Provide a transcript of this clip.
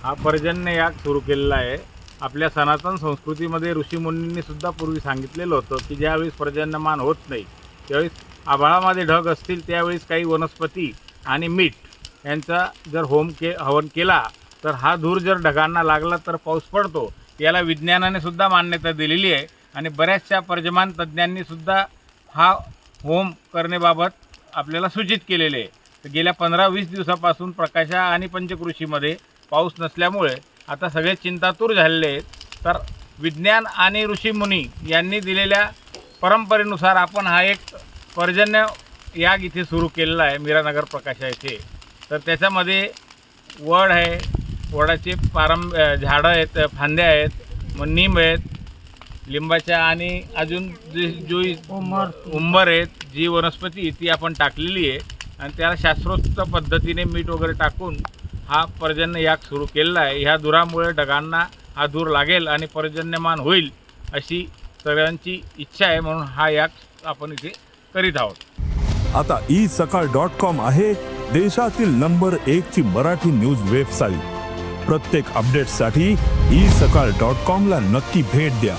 हा पर्जन्य याग सुरू केलेला आहे। आपल्या सनातन संस्कृतीमध्ये ऋषीमुनींनी सुद्धा पूर्वी सांगितलेलं होतं की ज्यावेळेस पर्जन्यमान होत नाही त्यावेळेस आभाळामध्ये ढग असतील त्यावेळेस काही वनस्पती आणि मीठ यांचा जर हवन केला तर हा धूर जर ढगांना लागला तर पाऊस पडतो। याला विज्ञानाने सुद्धा मान्यता दिलेली आहे आणि बऱ्याचशा पर्जमान तज्ज्ञांनी सुद्धा हा होम करण्याबाबत आपल्याला सूचित केलेले आहे। तर गेल्या 15-20 दिवसापासून प्रकाशा आणि पंचकृषीमध्ये पाऊस नसल्यामुळे आता सगळे चिंतातूर झालेले आहेत। तर विज्ञान आणि ऋषीमुनी यांनी दिलेल्या परंपरेनुसार आपण हा एक पर्जन्य याग इथे सुरू केलेला आहे मीरानगर प्रकाशा येथे। तर त्याच्यामध्ये वड आहे, वडाचे झाडं आहेत, फांद्या आहेत, मग नीम आहेत, लिंबाच्या आणि अजून जो उंबर आहेत, जी वनस्पती ती आपण टाकलेली आहे आणि त्याला शास्त्रोक्त पद्धतीने मीठ वगैरे टाकून हा पर्जन्य याग सुरू केलेला आहे। ह्या धुरामुळे ढगांना हा धूर लागेल आणि पर्जन्यमान होईल अशी सगळ्यांची इच्छा आहे, म्हणून हा याग आपण इथे करीत आहोत। आता isakal.com आहे देशातील नंबर 1 ची मराठी न्यूज वेबसाईट। प्रत्येक अपडेटसाठी isakal.com ला नक्की भेट द्या।